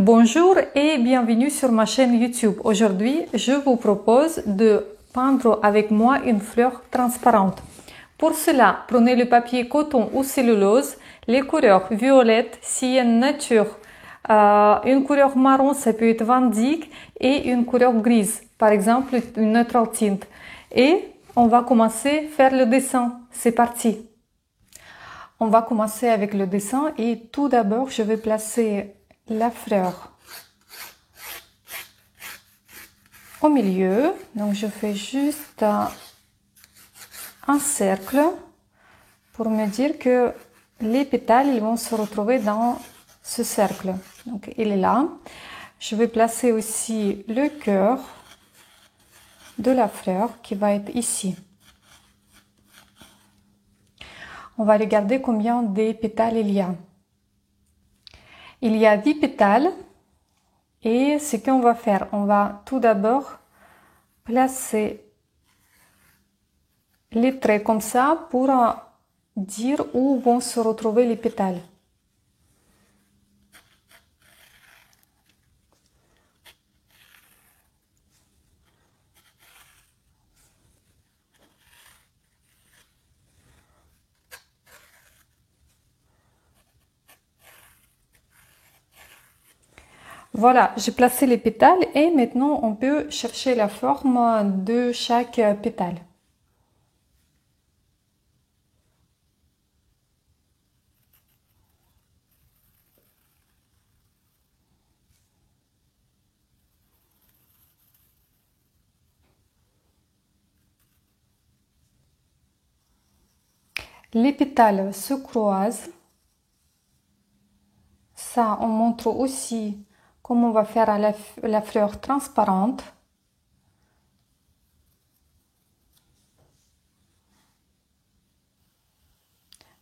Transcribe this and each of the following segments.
Bonjour et bienvenue sur ma chaîne YouTube. Aujourd'hui, je vous propose de peindre avec moi une fleur transparente. Pour cela, prenez le papier coton ou cellulose, les couleurs violettes, cyenne nature, une couleur marron, ça peut être vandyck, et une couleur grise, par exemple une neutral tint. Et on va commencer à faire le dessin. C'est parti. On va commencer avec le dessin et tout d'abord, je vais placer la fleur au milieu. Donc, je fais juste un cercle pour me dire que les pétales ils vont se retrouver dans ce cercle. Donc, il est là. Je vais placer aussi le cœur de la fleur qui va être ici. On va regarder combien de pétales il y a. Il y a 10 pétales. Et ce qu'on va faire, on va tout d'abord placer les traits comme ça pour dire où vont se retrouver les pétales. Voilà, j'ai placé les pétales et maintenant on peut chercher la forme de chaque pétale. Les pétales se croisent. Ça, on montre aussi comment on va faire la fleur transparente.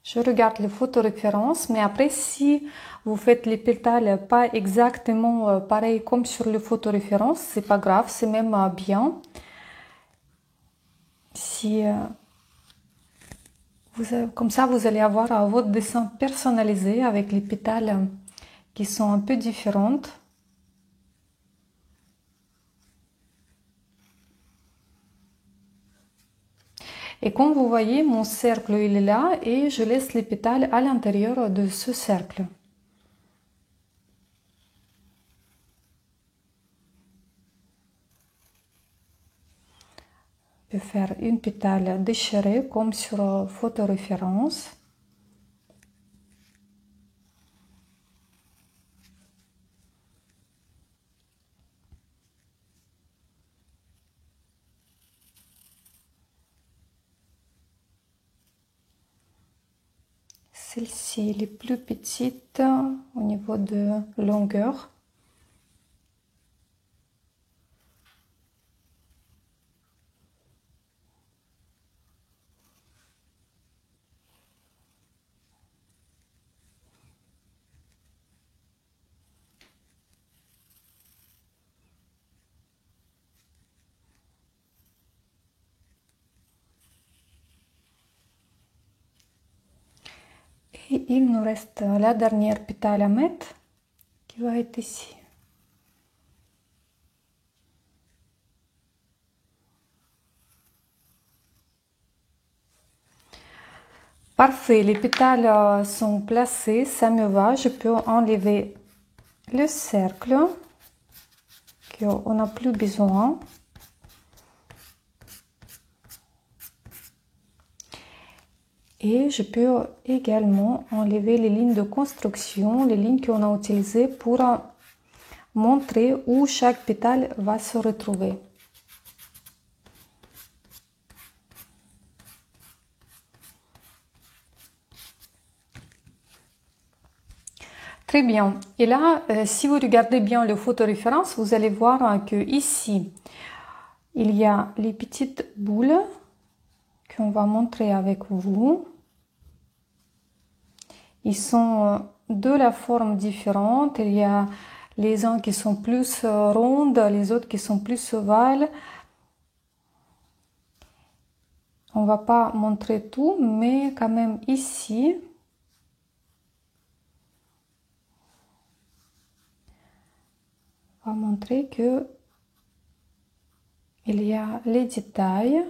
Je regarde les photoréférences, mais après, si vous faites les pétales pas exactement pareil comme sur les photoréférences, c'est pas grave, c'est même bien. Si comme ça, vous allez avoir votre dessin personnalisé avec les pétales qui sont un peu différentes. Et comme vous voyez, mon cercle il est là et je laisse les pétales à l'intérieur de ce cercle. Je peux faire une pétale déchirée comme sur photoréférence. Celle-ci est plus petite au niveau de longueur. Et il nous reste la dernière pétale à mettre qui va être ici. Parfait, les pétales sont placés, ça me va. Je peux enlever le cercle qu'on n'a plus besoin. Et je peux également enlever les lignes de construction, les lignes qu'on a utilisées pour montrer où chaque pétale va se retrouver. Très bien. Et là, si vous regardez bien le photoréférence, vous allez voir que ici, il y a les petites boules qu'on va montrer avec vous. Ils sont de la forme différente. Il y a les uns qui sont plus rondes, les autres qui sont plus ovales. On va pas montrer tout, mais quand même ici, montrer que il y a les détails.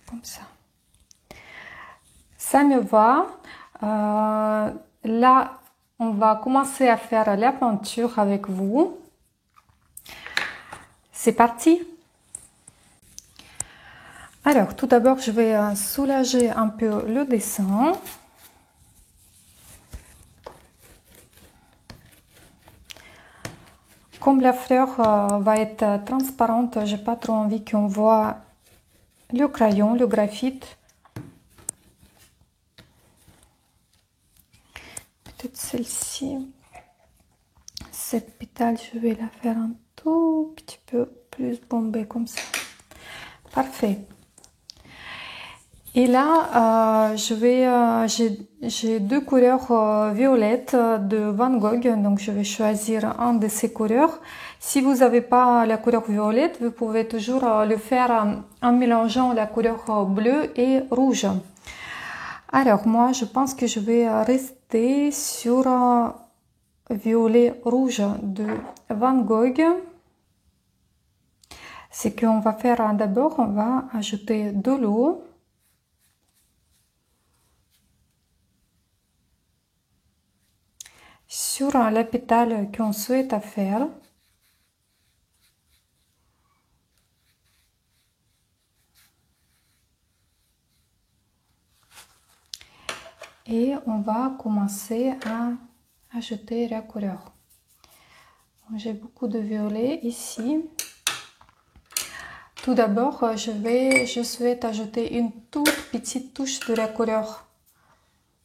Comme ça. Ça me va. Là, on va commencer à faire la peinture avec vous. C'est parti. Alors, tout d'abord, je vais soulager un peu le dessin. Comme la fleur va être transparente, j'ai pas trop envie qu'on voit le crayon, le graphite. Peut-être celle-ci. Cette pétale, je vais la faire un tout petit peu plus bombée comme ça. Parfait. Et là, j'ai deux couleurs violettes de Van Gogh, donc je vais choisir un de ces couleurs. Si vous n'avez pas la couleur violette, vous pouvez toujours le faire en mélangeant la couleur bleue et rouge. Alors moi, je pense que je vais rester sur violet rouge de Van Gogh. Ce qu'on va faire d'abord, on va ajouter de l'eau. Sur la pétale qu'on souhaite faire. Et on va commencer à ajouter la couleur. J'ai beaucoup de violet ici. Tout d'abord, je souhaite ajouter une toute petite touche de la couleur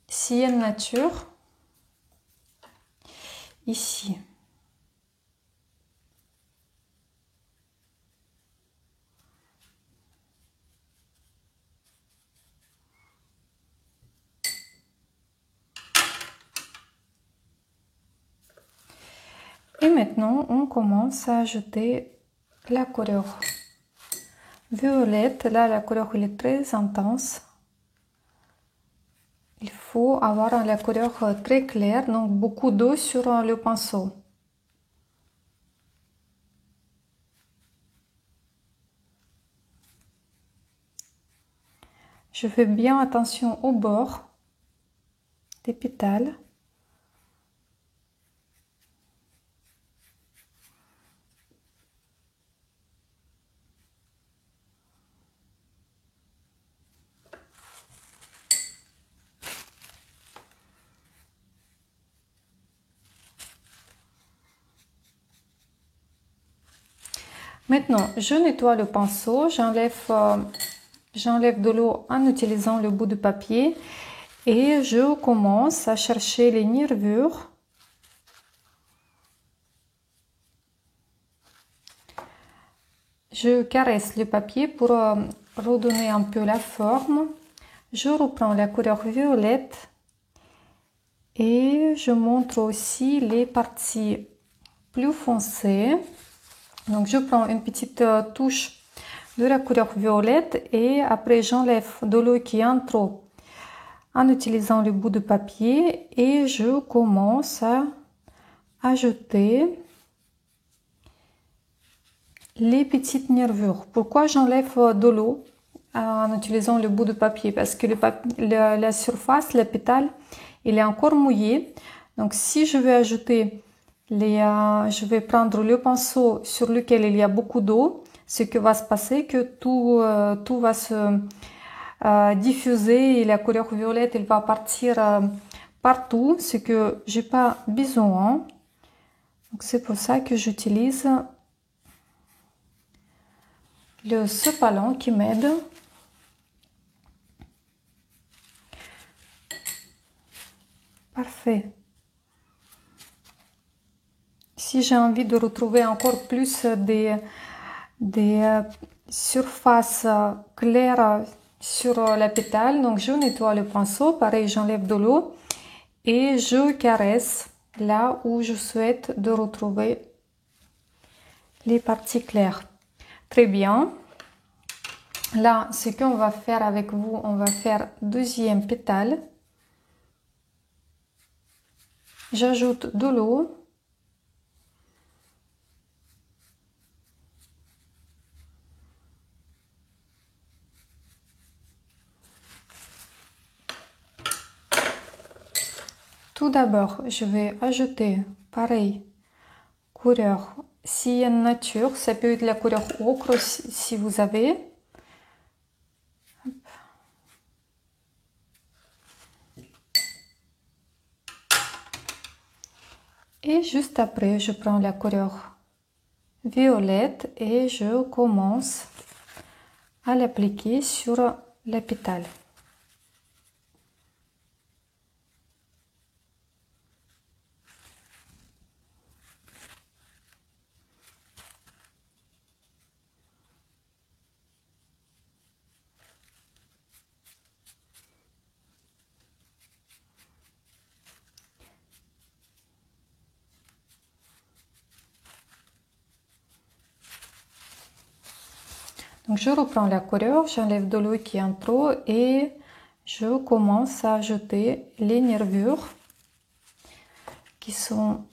Sienne Nature. Ici. Et maintenant, on commence à ajouter la couleur violette. Là, la couleur elle est très intense. Il faut avoir la couleur très claire, donc beaucoup d'eau sur le pinceau. Je fais bien attention au bord des pétales. Maintenant, je nettoie le pinceau, j'enlève de l'eau en utilisant le bout de papier et je commence à chercher les nervures. Je caresse le papier pour redonner un peu la forme. Je reprends la couleur violette et je montre aussi les parties plus foncées. Donc je prends une petite touche de la couleur violette et après j'enlève de l'eau qui entre en utilisant le bout de papier et je commence à ajouter les petites nervures. Pourquoi j'enlève de l'eau en utilisant le bout de papier? Parce que la surface, la pétale, il est encore mouillé. Donc si je vais ajouter je vais prendre le pinceau sur lequel il y a beaucoup d'eau. Ce qui va se passer, que tout va se diffuser et la couleur violette, elle va partir partout, ce que j'ai pas besoin. Donc c'est pour ça que j'utilise le sopalin qui m'aide. Parfait. Si j'ai envie de retrouver encore plus des surfaces claires sur la pétale, donc je nettoie le pinceau, pareil j'enlève de l'eau et je caresse là où je souhaite de retrouver les parties claires. Très bien. Là, ce qu'on va faire avec vous, on va faire deuxième pétale. J'ajoute de l'eau. Tout d'abord, je vais ajouter, pareil, couleur Sienne Nature. Ça peut être la couleur ocre si vous avez. Et juste après, je prends la couleur violette et je commence à l'appliquer sur la pétale. Donc je reprends la couleur, j'enlève de l'eau qui est en trop et je commence à ajouter les nervures qui sont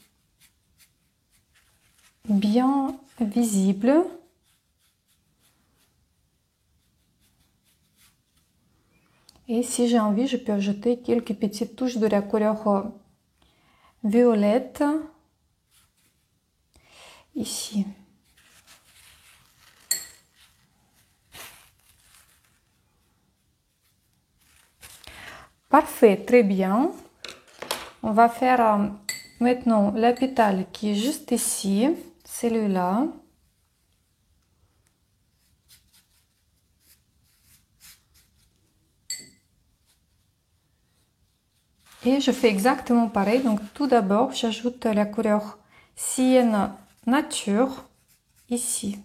bien visibles. Et si j'ai envie, je peux ajouter quelques petites touches de la couleur violette ici. Parfait, très bien. On va faire maintenant la pétale qui est juste ici, celui-là. Et je fais exactement pareil. Donc tout d'abord, j'ajoute la couleur Sienne Nature ici.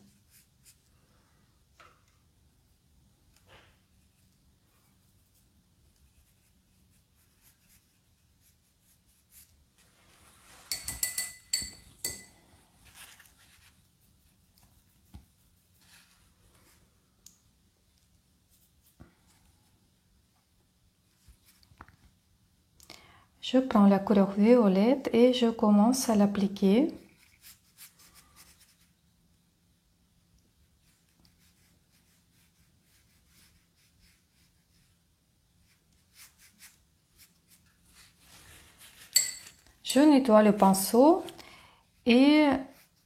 Je prends la couleur violette et je commence à l'appliquer. Je nettoie le pinceau et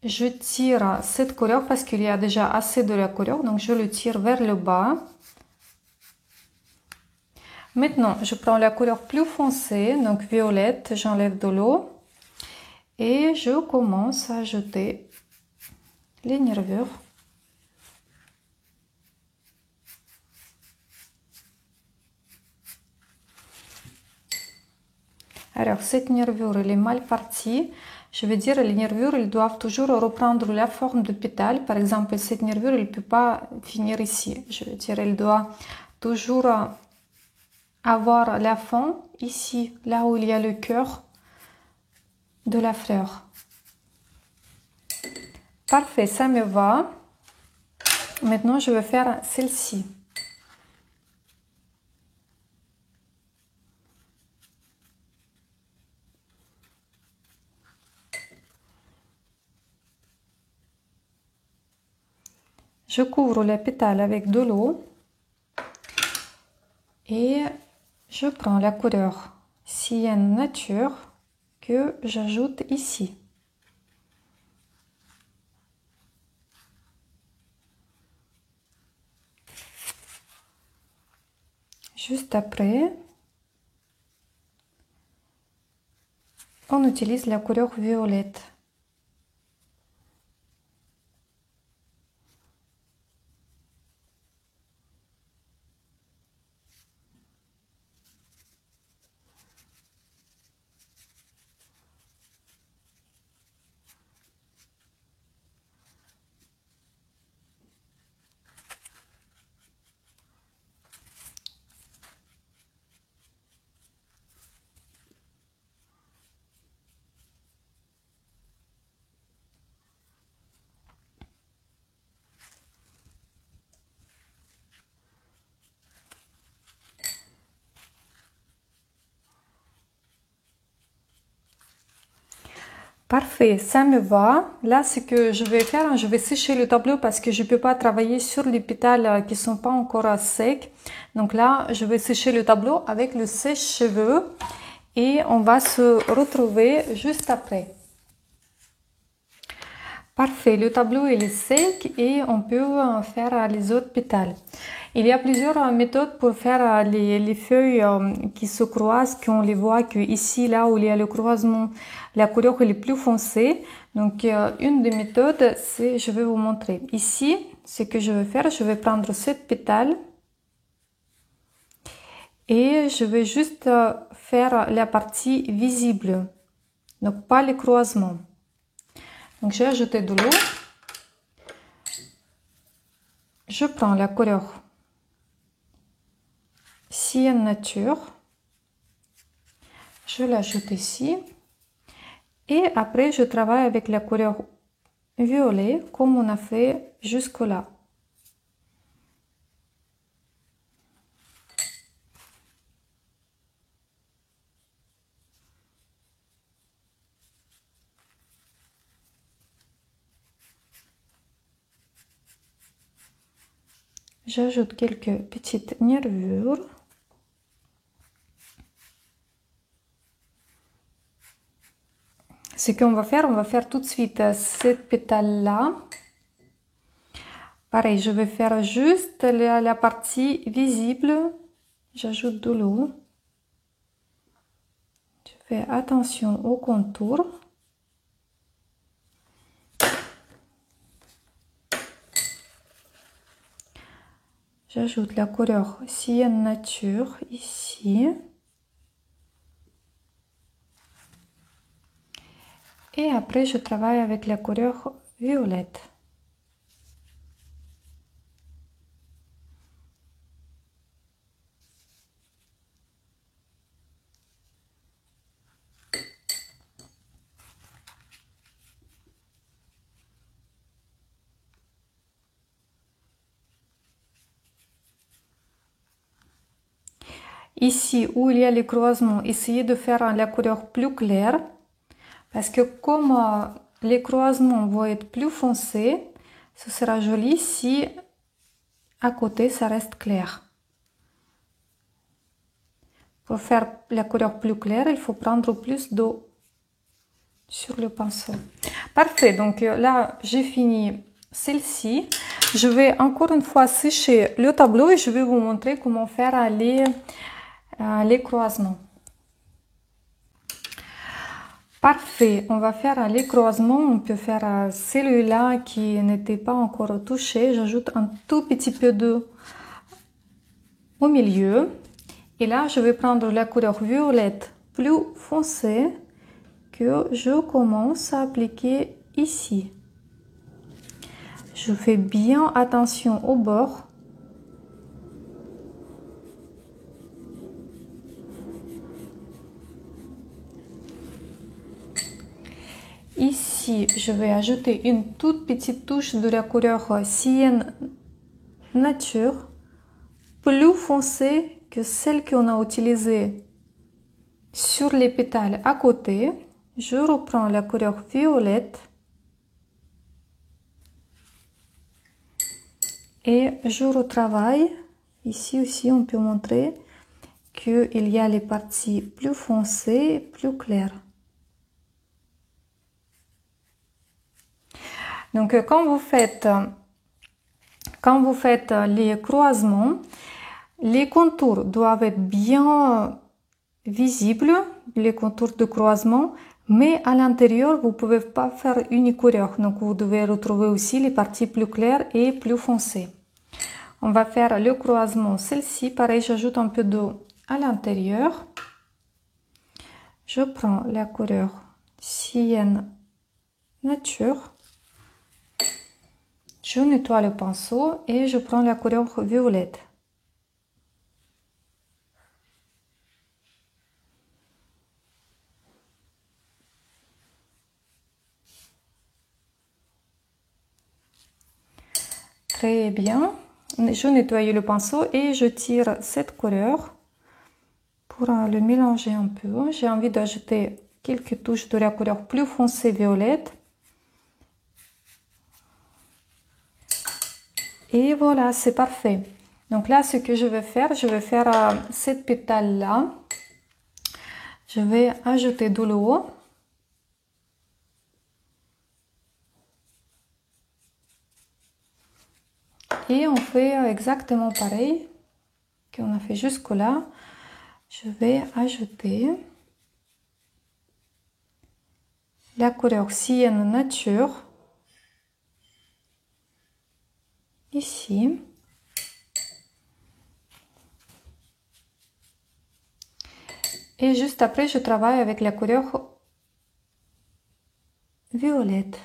je tire cette couleur parce qu'il y a déjà assez de la couleur, donc je le tire vers le bas. Maintenant, je prends la couleur plus foncée, donc violette, j'enlève de l'eau et je commence à ajouter les nervures. Alors, cette nervure, elle est mal partie. Je veux dire, les nervures, elles doivent toujours reprendre la forme de pétale. Par exemple, cette nervure, elle ne peut pas finir ici. Je veux dire, elle doit toujours avoir la fin ici, là où il y a le cœur de la fleur. Parfait, ça me va. Maintenant, je vais faire celle-ci. Je couvre la pétale avec de l'eau et je prends la couleur Sienne Nature que j'ajoute ici. Juste après, on utilise la couleur violette. Parfait, ça me va. Là, ce que je vais faire, je vais sécher le tableau parce que je ne peux pas travailler sur les pétales qui ne sont pas encore secs. Donc là, je vais sécher le tableau avec le sèche-cheveux et on va se retrouver juste après. Parfait, le tableau il est sec et on peut faire les autres pétales. Il y a plusieurs méthodes pour faire les feuilles qui se croisent, qu'on les voit que ici, là où il y a le croisement, la couleur est plus foncée. Donc une des méthodes, c'est, je vais vous montrer. Ici, ce que je vais faire, je vais prendre cette pétale et je vais juste faire la partie visible, donc pas les croisements. Donc j'ai ajouté de l'eau, je prends la couleur Cyan Nature, je l'ajoute ici et après je travaille avec la couleur violet comme on a fait jusque là. J'ajoute quelques petites nervures. Ce qu'on va faire tout de suite cette pétale-là. Pareil, je vais faire juste la partie visible. J'ajoute de l'eau. Je fais attention au contour. J'ajoute la couleur Cyan Nature ici. Et après, je travaille avec la couleur violette. Ici où il y a les croisements, essayez de faire la couleur plus claire parce que comme les croisements vont être plus foncés, ce sera joli si à côté ça reste clair. Pour faire la couleur plus claire, il faut prendre plus d'eau sur le pinceau. Parfait, donc là j'ai fini celle-ci. Je vais encore une fois sécher le tableau et je vais vous montrer comment faire les croisements. Parfait, on va faire les croisements. On peut faire celui-là qui n'était pas encore touché. J'ajoute un tout petit peu d'eau au milieu. Et là, je vais prendre la couleur violette plus foncée que je commence à appliquer ici. Je fais bien attention au bord. Ici, je vais ajouter une toute petite touche de la couleur Cyan Nature, plus foncée que celle qu'on a utilisée sur les pétales à côté. Je reprends la couleur violette et je retravaille. Ici aussi, on peut montrer qu'il y a les parties plus foncées, plus claires. Donc, quand vous faites les croisements, les contours doivent être bien visibles, les contours de croisement, mais à l'intérieur, vous ne pouvez pas faire une couleur. Donc, vous devez retrouver aussi les parties plus claires et plus foncées. On va faire le croisement, celle-ci. Pareil, j'ajoute un peu d'eau à l'intérieur. Je prends la couleur Cyan Nature. Je nettoie le pinceau et je prends la couleur violette. Très bien. Je nettoie le pinceau et je tire cette couleur pour le mélanger un peu. J'ai envie d'ajouter quelques touches de la couleur plus foncée violette. Et voilà, c'est parfait. Donc là, ce que je vais faire cette pétale-là. Je vais ajouter de l'eau. Et on fait exactement pareil qu'on a fait jusque-là. Je vais ajouter la couleur Sienne Nature ici. Et juste après, je travaille avec la couleur violette.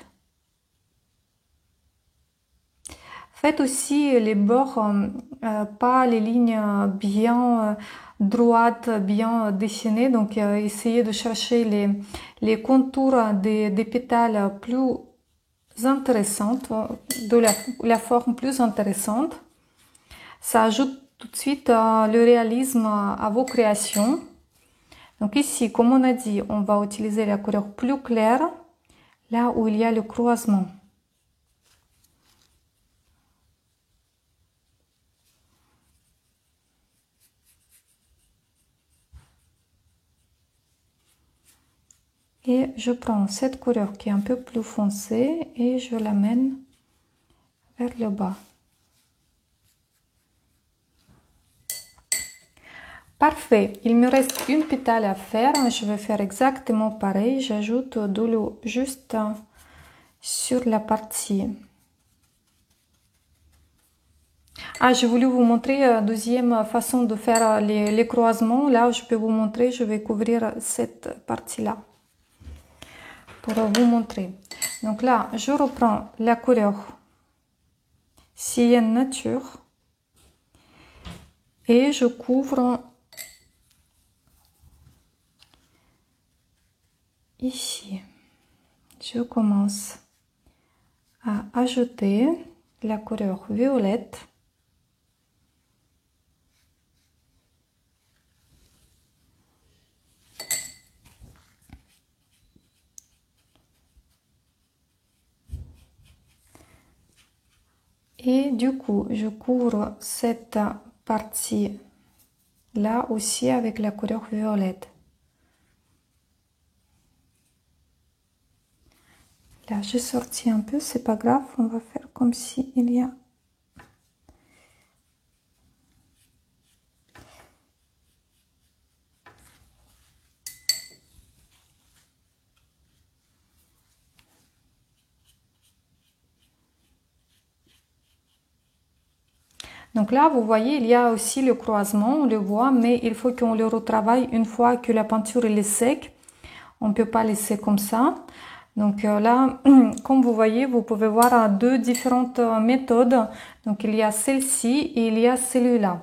Faites aussi les bords, pas les lignes bien droites, bien dessinées. Donc, essayez de chercher les contours des pétales plus intéressantes, de la forme plus intéressante. Ça ajoute tout de suite le réalisme à vos créations. Donc ici, comme on a dit, on va utiliser la couleur plus claire, là où il y a le croisement. Et je prends cette couleur qui est un peu plus foncée et je l'amène vers le bas. Parfait, il me reste une pétale à faire. Je vais faire exactement pareil. J'ajoute de l'eau juste sur la partie. Ah, j'ai voulu vous montrer une deuxième façon de faire les croisements. Là, je peux vous montrer, je vais couvrir cette partie-là pour vous montrer. Donc là, je reprends la couleur Sienne Nature et je couvre ici. Je commence à ajouter la couleur violette. Et du coup, je couvre cette partie là aussi avec la couleur violette. Là, j'ai sorti un peu, c'est pas grave, on va faire comme si il y a... Donc là, vous voyez, il y a aussi le croisement, on le voit, mais il faut qu'on le retravaille une fois que la peinture est sec. On ne peut pas laisser comme ça. Donc là, comme vous voyez, vous pouvez voir deux différentes méthodes. Donc il y a celle-ci et il y a celui-là.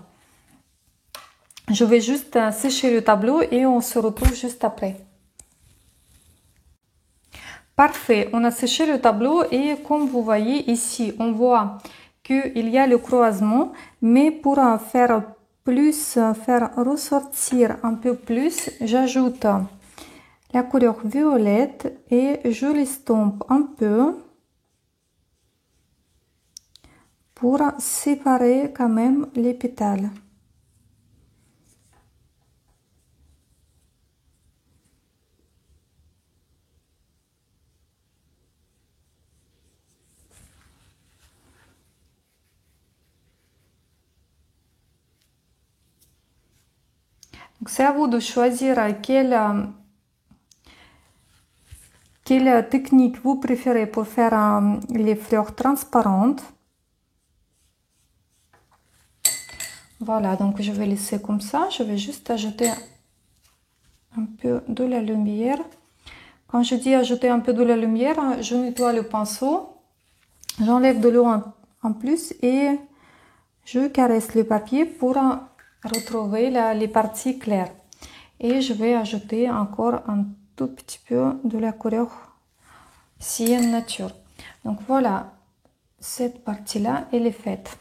Je vais juste sécher le tableau et on se retrouve juste après. Parfait, on a séché le tableau et comme vous voyez ici, on voit qu'il y a le croisement, mais pour faire ressortir un peu plus, j'ajoute la couleur violette et je l'estompe un peu pour séparer quand même les pétales. Donc c'est à vous de choisir quelle technique vous préférez pour faire les fleurs transparentes. Voilà, donc je vais laisser comme ça. Je vais juste ajouter un peu de la lumière. Quand je dis ajouter un peu de la lumière, je nettoie le pinceau. J'enlève de l'eau en plus et je caresse le papier pour retrouver les parties claires. Et je vais ajouter encore un tout petit peu de la couleur Sienne Nature. Donc voilà, cette partie-là, elle est faite.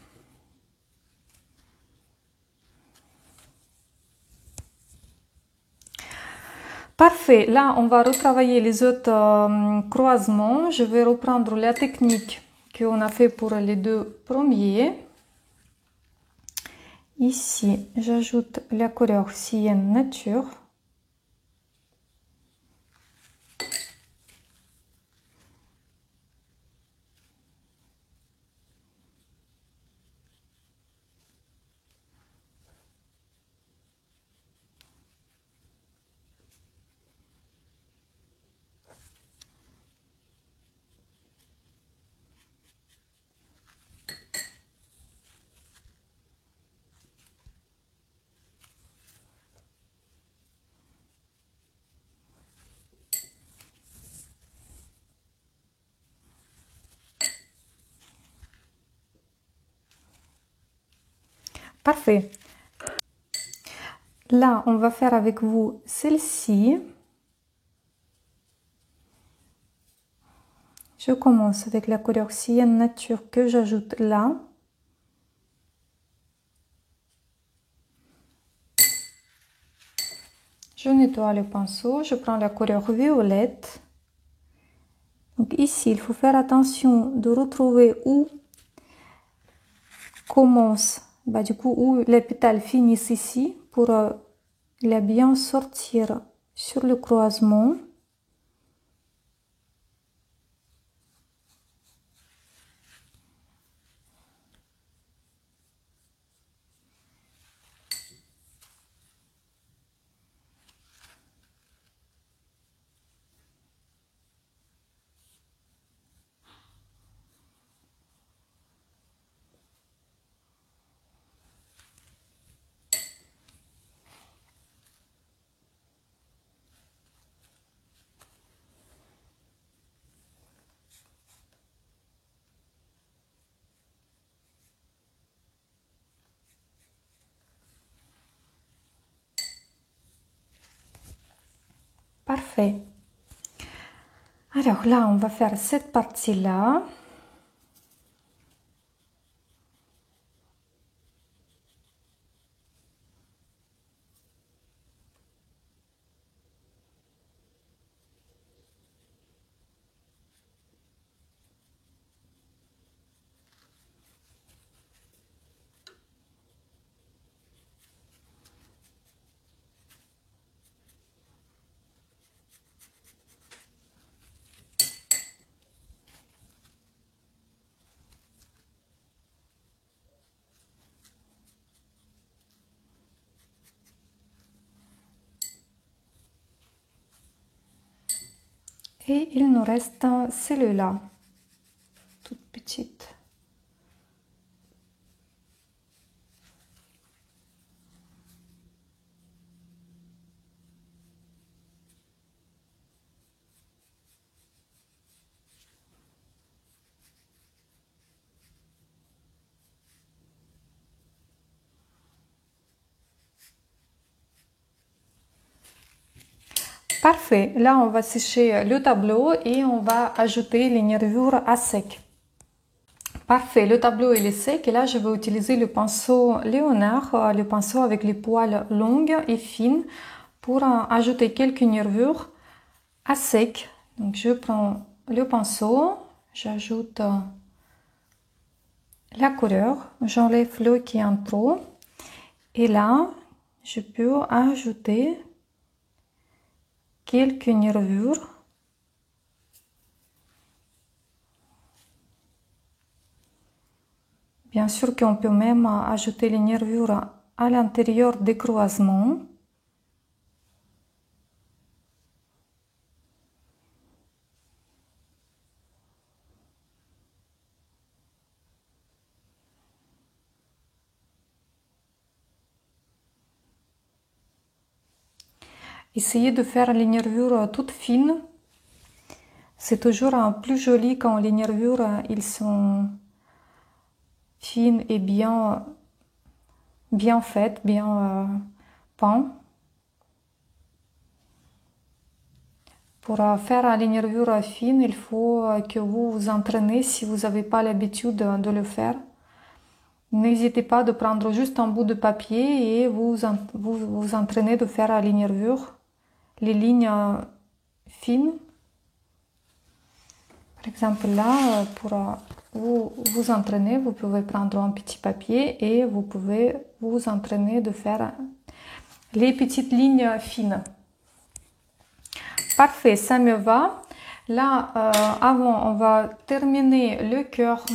Parfait. Là, on va retravailler les autres croisements. Je vais reprendre la technique qu'on a fait pour les deux premiers. Ici, j'ajoute la couleur Sienne Nature. Parfait. Là, on va faire avec vous celle-ci. Je commence avec la couleur Sienne Nature que j'ajoute là. Je nettoie le pinceau, je prends la couleur violette. Donc ici, il faut faire attention de retrouver où commence, du coup, où les pétales finissent ici pour les bien sortir sur le croisement. Parfait. Alors là, on va faire cette partie-là. Et il nous reste celle-là, toute petite. Parfait. Là, on va sécher le tableau et on va ajouter les nervures à sec. Parfait. Le tableau il est sec et là, je vais utiliser le pinceau Léonard, le pinceau avec les poils longues et fines pour ajouter quelques nervures à sec. Donc, je prends le pinceau, j'ajoute la couleur, j'enlève l'eau qui est en trop et là, je peux ajouter quelques nervures. Bien sûr qu'on peut même ajouter les nervures à l'intérieur des croisements. Essayez de faire les nervures toutes fines. C'est toujours plus joli quand les nervures ils sont fines et bien faites, bien peintes. Pour faire les nervures fines, il faut que vous vous entraînez si vous n'avez pas l'habitude de le faire. N'hésitez pas de prendre juste un bout de papier et vous entraînez de faire les nervures les lignes fines. Par exemple là, pour vous entraîner, vous pouvez prendre un petit papier et vous pouvez vous entraîner de faire les petites lignes fines. Parfait, ça me va. Là, avant, on va terminer le cœur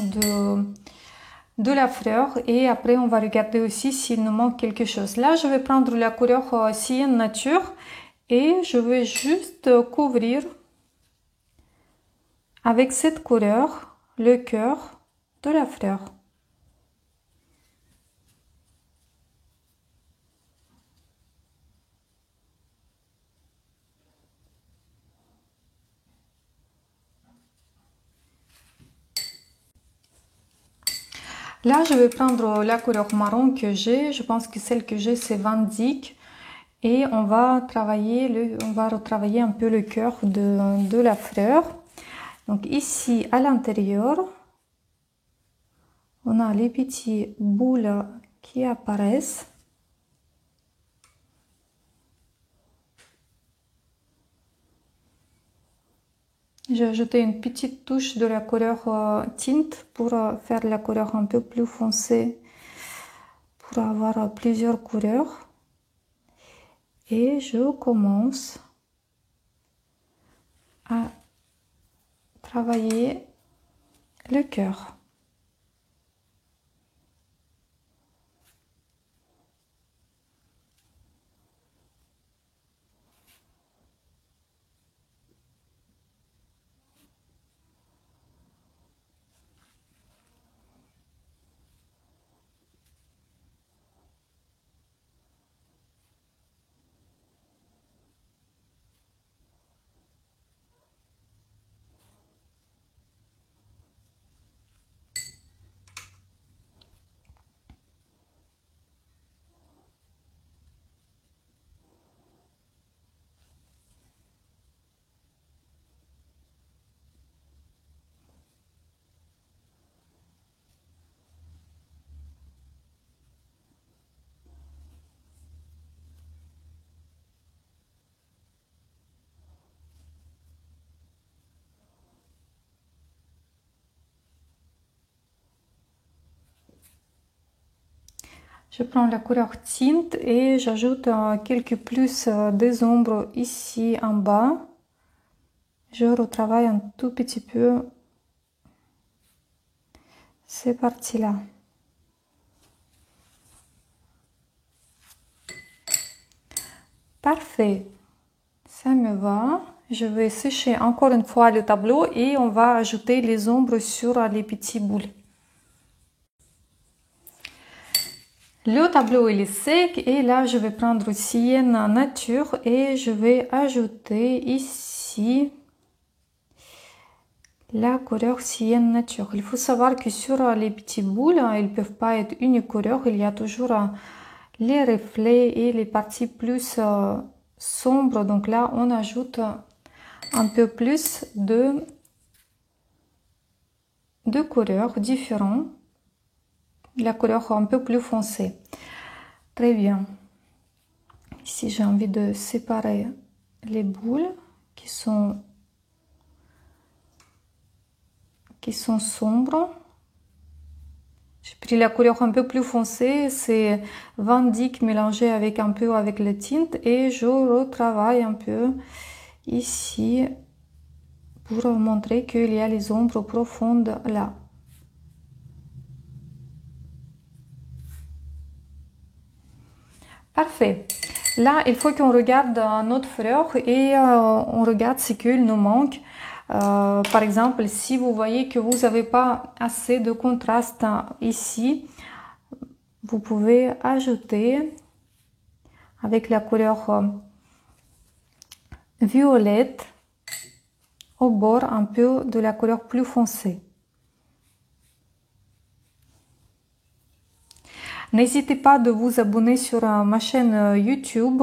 de la fleur et après, on va regarder aussi s'il nous manque quelque chose. Là, je vais prendre la couleur Sienne Nature et je vais juste couvrir avec cette couleur le cœur de la fleur. Là, je vais prendre la couleur marron que j'ai. Je pense que celle que j'ai, c'est Van Dyck. Et on va retravailler un peu le cœur de la fleur. Donc ici, à l'intérieur, on a les petites boules qui apparaissent. J'ai ajouté une petite touche de la couleur tinte pour faire la couleur un peu plus foncée, pour avoir plusieurs couleurs. Et je commence à travailler le cœur. Je prends la couleur tinte et j'ajoute quelques plus des ombres ici en bas. Je retravaille un tout petit peu ces parties-là. Parfait, ça me va. Je vais sécher encore une fois le tableau et on va ajouter les ombres sur les petits boules. Le tableau il est sec et là je vais prendre Sienne Nature et je vais ajouter ici la couleur Sienne Nature. Il faut savoir que sur les petits boules, ils ne peuvent pas être une couleur, il y a toujours les reflets et les parties plus sombres. Donc là on ajoute un peu plus de couleurs différentes. La couleur un peu plus foncée. Très bien. Ici, j'ai envie de séparer les boules qui sont sombres. J'ai pris la couleur un peu plus foncée, c'est Van Dyck mélangé avec un peu avec le tinte et je retravaille un peu ici pour montrer qu'il y a les ombres profondes là. Parfait. Là, il faut qu'on regarde notre fleur et on regarde ce qu'il nous manque. Par exemple, si vous voyez que vous n'avez pas assez de contraste ici, vous pouvez ajouter avec la couleur violette au bord un peu de la couleur plus foncée. N'hésitez pas de vous abonner sur ma chaîne YouTube.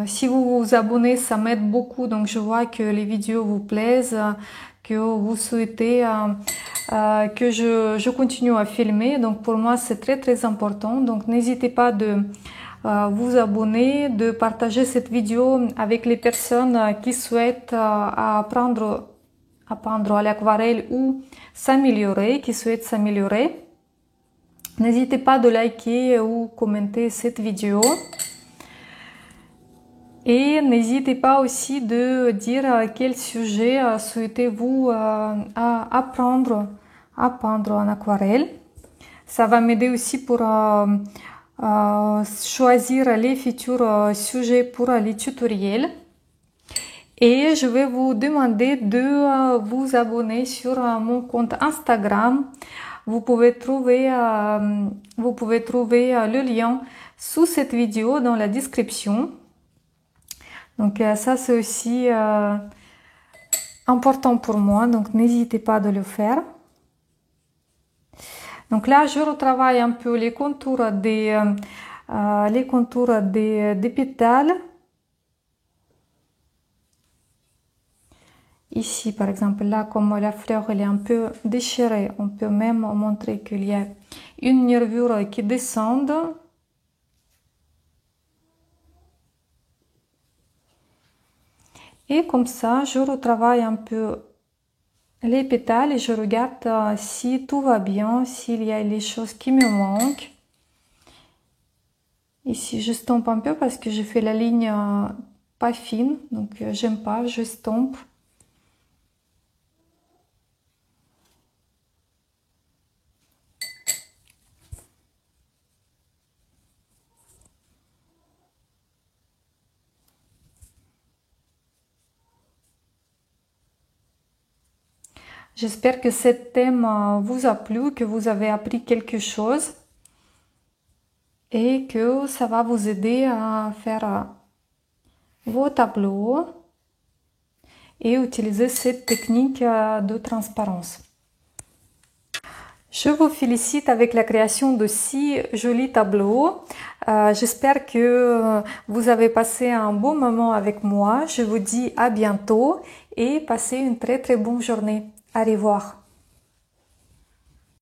Si vous vous abonnez, ça m'aide beaucoup. Donc je vois que les vidéos vous plaisent, que vous souhaitez que je continue à filmer. Donc pour moi, c'est très important. Donc n'hésitez pas de vous abonner, de partager cette vidéo avec les personnes qui souhaitent apprendre à peindre à l'aquarelle ou s'améliorer, qui souhaitent s'améliorer. N'hésitez pas de liker ou commenter cette vidéo. Et n'hésitez pas aussi de dire quel sujet souhaitez-vous apprendre à peindre en aquarelle. Ça va m'aider aussi pour choisir les futurs sujets pour les tutoriels. Et je vais vous demander de vous abonner sur mon compte Instagram. Vous pouvez trouver le lien sous cette vidéo dans la description. Donc ça c'est aussi important pour moi, donc n'hésitez pas de le faire. Donc là je retravaille un peu les contours des pétales. Ici par exemple, là comme la fleur elle est un peu déchirée, on peut même montrer qu'il y a une nervure qui descend. Et comme ça, je retravaille un peu les pétales et je regarde si tout va bien, s'il y a les choses qui me manquent. Ici, je stompe un peu parce que j'ai fait la ligne pas fine, donc j'aime pas, je stompe. J'espère que ce thème vous a plu, que vous avez appris quelque chose et que ça va vous aider à faire vos tableaux et utiliser cette technique de transparence. Je vous félicite avec la création de 6 jolis tableaux. J'espère que vous avez passé un bon moment avec moi. Je vous dis à bientôt et passez une très très bonne journée. Au revoir.